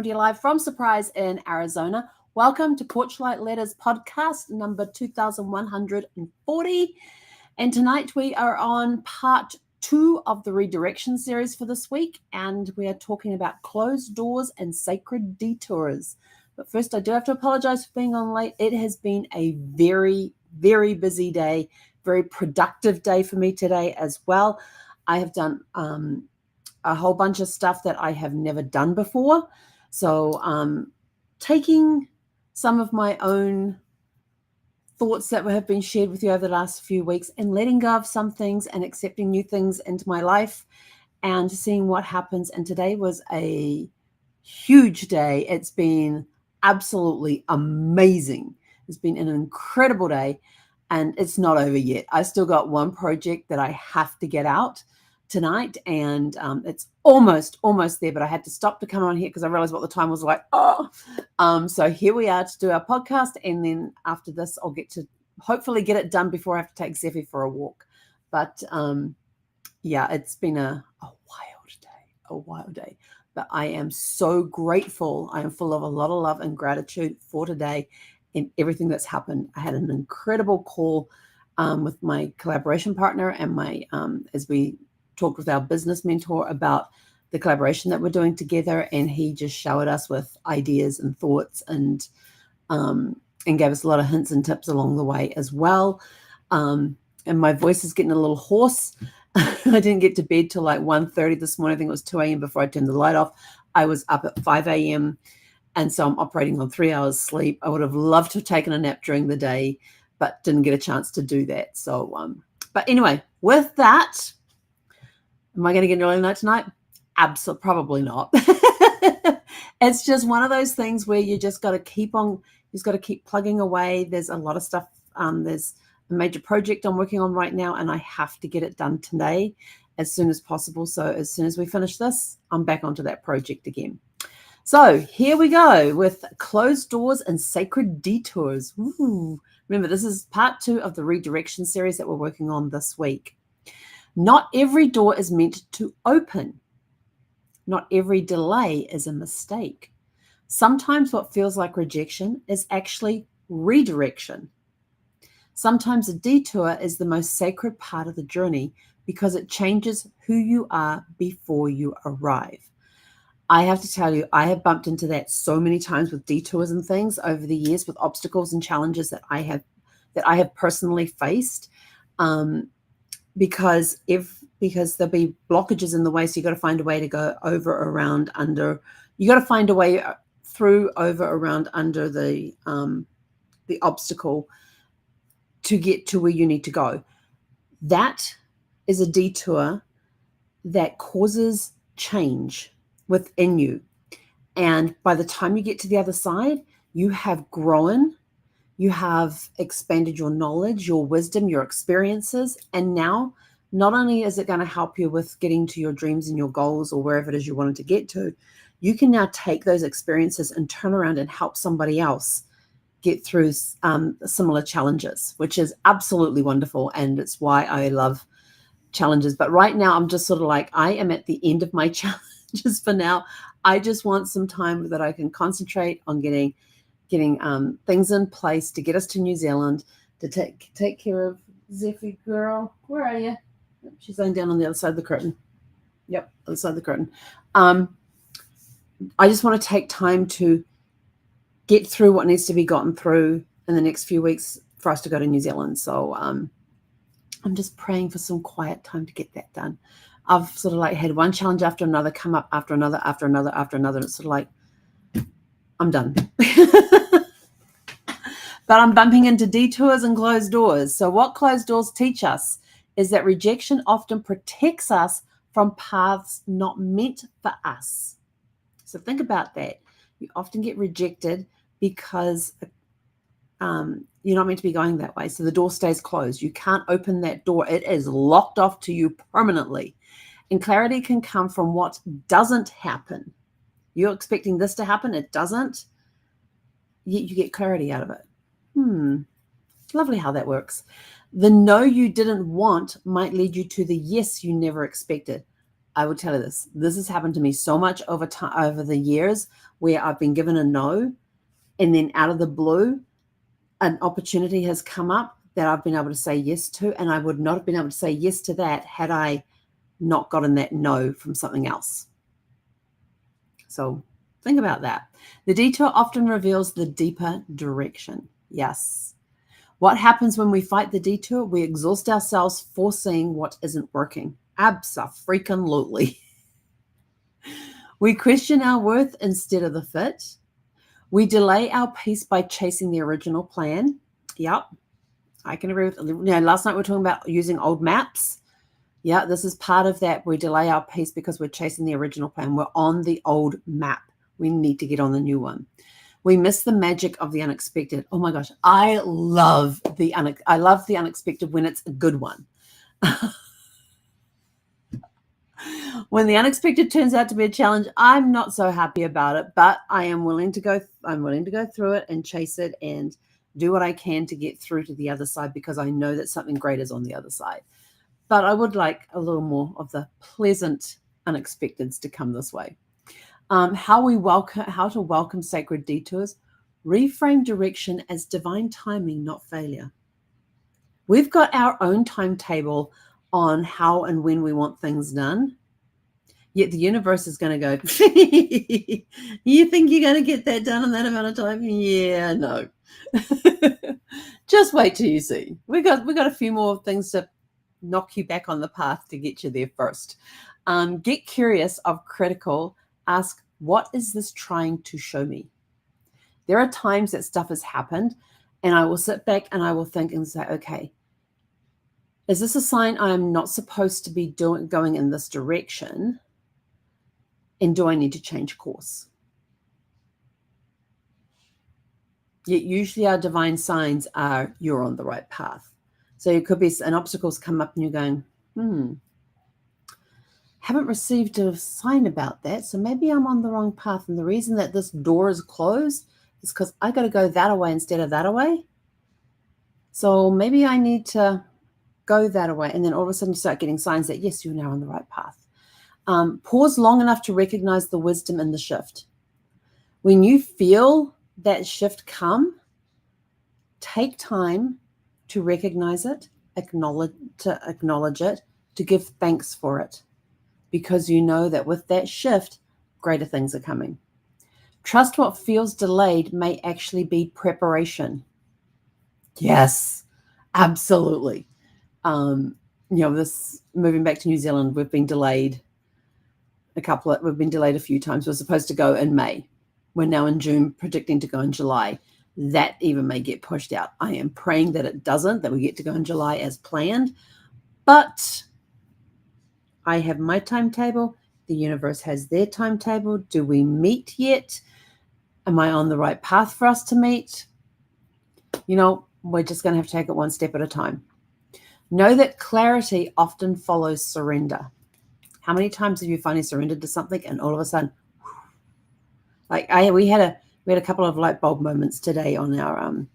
To you live from Surprise in Arizona. Welcome to Porchlight Letters podcast number 2140. And tonight we are on part 2 of the redirection series for this week, and we are talking about closed doors and sacred detours. But first, I do have to apologize for being on late. It has been a very, very busy day, very productive day for me today as well. I have done a whole bunch of stuff that I have never done before. So taking some of my own thoughts that have been shared with you over the last few weeks and letting go of some things and accepting new things into my life and seeing what happens. And today was a huge day. It's been absolutely amazing. It's been an incredible day, and it's not over yet. I still got one project that I have to get out tonight, and it's almost there, but I had to stop to come on here because I realized what the time was like. So here we are to do our podcast, and then after this I'll get to hopefully get it done before I have to take Zeffy for a walk. But yeah, it's been a wild day, but I am so grateful. I am full of a lot of love and gratitude for today and everything that's happened. I had an incredible call with my collaboration partner and my as we talked with our business mentor about the collaboration that we're doing together, and he just showered us with ideas and thoughts and gave us a lot of hints and tips along the way as well. And my voice is getting a little hoarse. I didn't get to bed till like 1:30 this morning. I think it was 2 a.m. before I turned the light off. I was up at 5 a.m. and so I'm operating on 3 hours sleep. I would have loved to have taken a nap during the day, but didn't get a chance to do that. So but anyway, with that, am I going to get an early night tonight? Absolutely, probably not. It's just one of those things where you just got to keep plugging away. There's a lot of stuff. There's a major project I'm working on right now, and I have to get it done today as soon as possible. So as soon as we finish this, I'm back onto that project again. So here we go with closed doors and sacred detours. Ooh. Remember, this is part 2 of the redirection series that we're working on this week. Not every door is meant to open. Not every delay is a mistake. Sometimes what feels like rejection is actually redirection. Sometimes a detour is the most sacred part of the journey because it changes who you are before you arrive. I have to tell you, I have bumped into that so many times with detours and things over the years, with obstacles and challenges that I have personally faced. Because there'll be blockages in the way, so you got to find a way to go over, around, under. You got to find a way through, over, around, under the obstacle to get to where you need to go. That is a detour that causes change within you, and by the time you get to the other side, you have grown. You have expanded your knowledge, your wisdom, your experiences. And now, not only is it going to help you with getting to your dreams and your goals or wherever it is you wanted to get to, you can now take those experiences and turn around and help somebody else get through similar challenges, which is absolutely wonderful. And it's why I love challenges. But right now, I'm just sort of like, I am at the end of my challenges for now. I just want some time that I can concentrate on getting things in place to get us to New Zealand, to take care of Zeffy girl. Where are you? She's laying down on the other side of the curtain. Yep, other side of the curtain. I just want to take time to get through what needs to be gotten through in the next few weeks for us to go to New Zealand. So I'm just praying for some quiet time to get that done. I've sort of like had one challenge after another come up after another. And it's sort of like, I'm done. But I'm bumping into detours and closed doors. So what closed doors teach us is that rejection often protects us from paths not meant for us. So think about that. You often get rejected because you're not meant to be going that way. So the door stays closed. You can't open that door. It is locked off to you permanently. And clarity can come from what doesn't happen. You're expecting this to happen. It doesn't. Yet you get clarity out of it. Lovely how that works. The no you didn't want might lead you to the yes you never expected. I will tell you this. This has happened to me so much over time, over the years, where I've been given a no, and then out of the blue, an opportunity has come up that I've been able to say yes to, and I would not have been able to say yes to that had I not gotten that no from something else. So think about that. The detour often reveals the deeper direction. Yes. What happens when we fight the detour? We exhaust ourselves foreseeing what isn't working. Abso-freaking-lutely. We question our worth instead of the fit. We delay our peace by chasing the original plan. Yep, I can agree with. Last night we were talking about using old maps. Yeah, this is part of that. We delay our peace because we're chasing the original plan. We're on the old map. We need to get on the new one. We miss the magic of the unexpected. Oh my gosh, I love the unexpected when it's a good one. When the unexpected turns out to be a challenge, I'm not so happy about it, but I'm willing to go through it and chase it and do what I can to get through to the other side, because I know that something great is on the other side. But I would like a little more of the pleasant unexpecteds to come this way. How to welcome sacred detours. Reframe direction as divine timing, not failure. We've got our own timetable on how and when we want things done. Yet the universe is going to go, you think you're going to get that done in that amount of time? Yeah, no. Just wait till you see. We got a few more things to knock you back on the path to get you there first. Get curious of critical. Ask, what is this trying to show me? There are times that stuff has happened, and I will sit back and I will think and say, okay, is this a sign I'm not supposed to be going in this direction? And do I need to change course? Yet usually our divine signs are, you're on the right path. So it could be an obstacle's come up and you're going, haven't received a sign about that. So maybe I'm on the wrong path. And the reason that this door is closed is because I got to go that way instead of that way. So maybe I need to go that way. And then all of a sudden you start getting signs that, yes, you're now on the right path. Pause long enough to recognize the wisdom in the shift. When you feel that shift come, take time to recognize it, acknowledge it, to give thanks for it, because you know that with that shift, greater things are coming. Trust what feels delayed may actually be preparation. Yes, absolutely. This moving back to New Zealand, we've been delayed a few times. We're supposed to go in May. We're now in June, predicting to go in July. That even may get pushed out. I am praying that it doesn't, that we get to go in July as planned. But I have my timetable. The universe has their timetable. Do we meet yet? Am I on the right path for us to meet? We're just going to have to take it one step at a time. Know that clarity often follows surrender. How many times have you finally surrendered to something and all of a sudden, we had a couple of light bulb moments today on our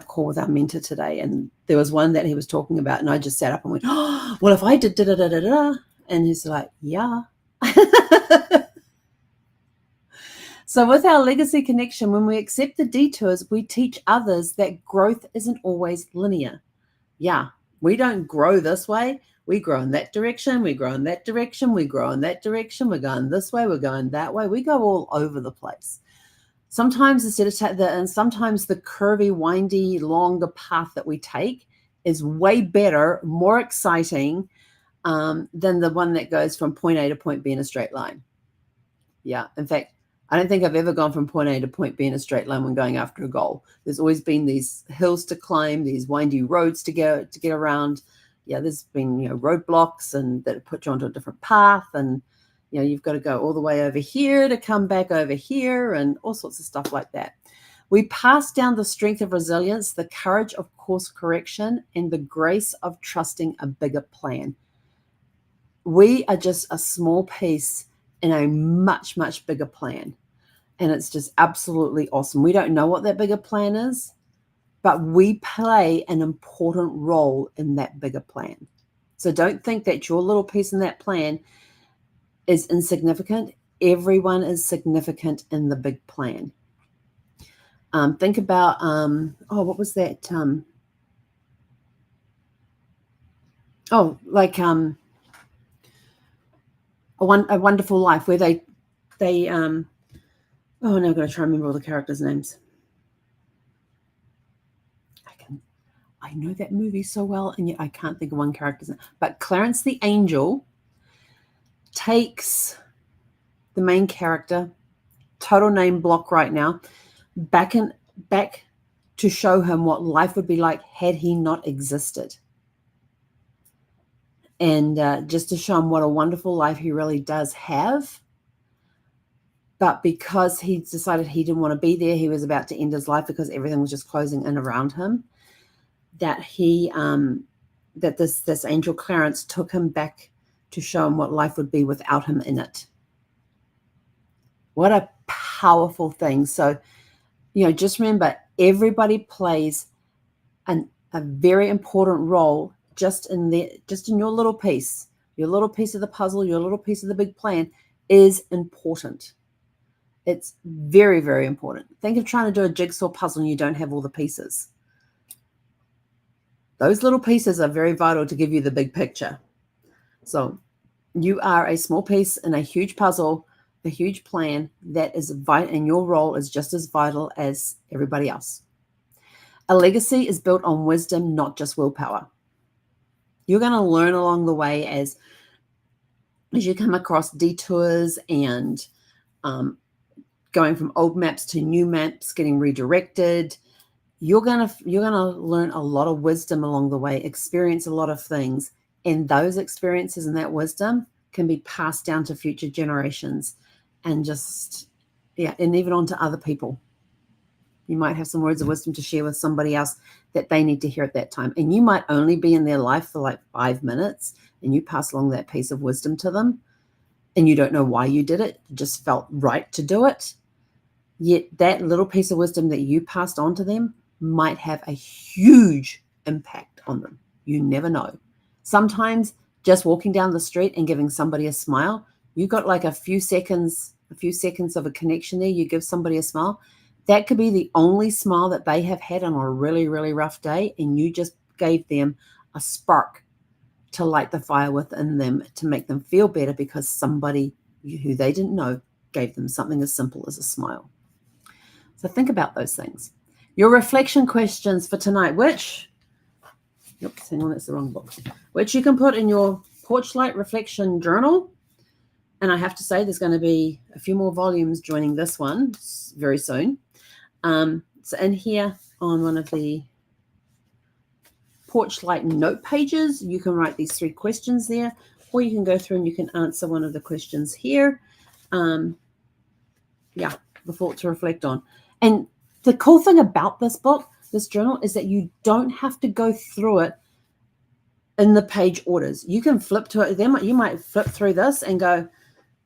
call with our mentor today, and there was one that he was talking about, and I just sat up and went, "Oh, well, if I did da da da da da," and he's like, "Yeah." So with our legacy connection, when we accept the detours, we teach others that growth isn't always linear. Yeah, we don't grow this way. We grow in that direction. We grow in that direction. We grow in that direction. We're going this way. We're going that way. We go all over the place. Sometimes sometimes the curvy, windy, longer path that we take is way better, more exciting than the one that goes from point A to point B in a straight line. Yeah, in fact, I don't think I've ever gone from point A to point B in a straight line when going after a goal. There's always been these hills to climb, these windy roads to get around. Yeah, there's been roadblocks and that put you onto a different path, and you've got to go all the way over here to come back over here, and all sorts of stuff like that. We pass down the strength of resilience, the courage of course correction, and the grace of trusting a bigger plan. We are just a small piece in a much, much bigger plan. And it's just absolutely awesome. We don't know what that bigger plan is, but we play an important role in that bigger plan. So don't think that your little piece in that plan is insignificant. Everyone is significant in the big plan. Think about, what was that? A Wonderful Life, where they I'm going to try and remember all the characters' names. I know that movie so well, and yet I can't think of one character's name. But Clarence the Angel takes the main character, total name block right now, back to show him what life would be like had he not existed. And just to show him what a wonderful life he really does have. But because he decided he didn't want to be there, he was about to end his life because everything was just closing in around him, that this angel Clarence took him back to show him what life would be without him in it. What a powerful thing. So, just remember, everybody plays a very important role just in your little piece. Your little piece of the puzzle, your little piece of the big plan is important. It's very, very important. Think of trying to do a jigsaw puzzle and you don't have all the pieces. Those little pieces are very vital to give you the big picture. So you are a small piece in a huge puzzle, a huge plan that is vital, and your role is just as vital as everybody else. A legacy is built on wisdom, not just willpower. You're going to learn along the way as you come across detours and going from old maps to new maps, getting redirected. You're gonna learn a lot of wisdom along the way, experience a lot of things, and those experiences and that wisdom can be passed down to future generations, and and even on to other people. You might have some words of wisdom to share with somebody else that they need to hear at that time, and you might only be in their life for like 5 minutes, and you pass along that piece of wisdom to them, and you don't know why you did it. It just felt right to do it. Yet that little piece of wisdom that you passed on to them might have a huge impact on them. You never know. Sometimes just walking down the street and giving somebody a smile, you got like a few seconds of a connection there. You give somebody a smile. That could be the only smile that they have had on a really, really rough day, and you just gave them a spark to light the fire within them to make them feel better because somebody who they didn't know gave them something as simple as a smile. So think about those things. Your reflection questions for tonight, which you can put in your porch light reflection journal. And I have to say, there's going to be a few more volumes joining this one very soon. So in here on one of the porch light note pages, you can write these 3 questions there, or you can go through and you can answer one of the questions here. The thought to reflect on. And the cool thing about this book, this journal, is that you don't have to go through it in the page orders. You can flip to it. You might flip through this and go,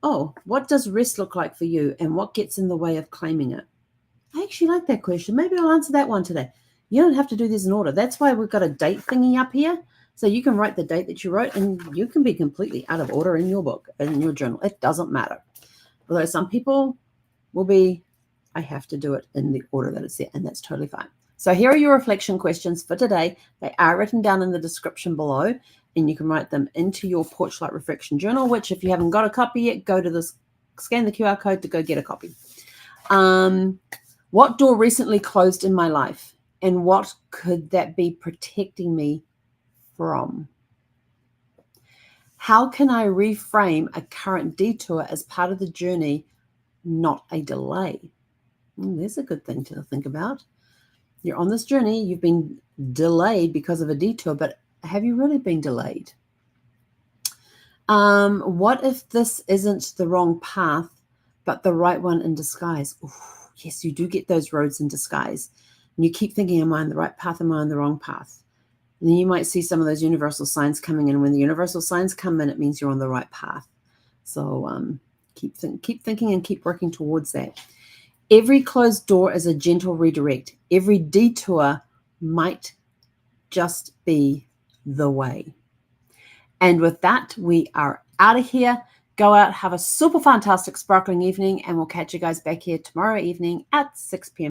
oh, what does rest look like for you? And what gets in the way of claiming it? I actually like that question. Maybe I'll answer that one today. You don't have to do this in order. That's why we've got a date thingy up here. So you can write the date that you wrote, and you can be completely out of order in your book, in your journal. It doesn't matter. Although some people will be, I have to do it in the order that it's there, and that's totally fine. So here are your reflection questions for today. They are written down in the description below, and you can write them into your Porch Light Reflection Journal, which if you haven't got a copy yet, go to this, scan the QR code to go get a copy. What door recently closed in my life, and what could that be protecting me from? How can I reframe a current detour as part of the journey, not a delay? There's a good thing to think about. You're on this journey, you've been delayed because of a detour, but have you really been delayed? What if this isn't the wrong path, but the right one in disguise? Ooh, yes, you do get those roads in disguise. And you keep thinking, am I on the right path? Am I on the wrong path? And then you might see some of those universal signs coming in. When the universal signs come in, it means you're on the right path. So keep thinking and keep working towards that. Every closed door is a gentle redirect. Every detour might just be the way. And with that, we are out of here. Go out, have a super fantastic sparkling evening, and we'll catch you guys back here tomorrow evening at 6 p.m.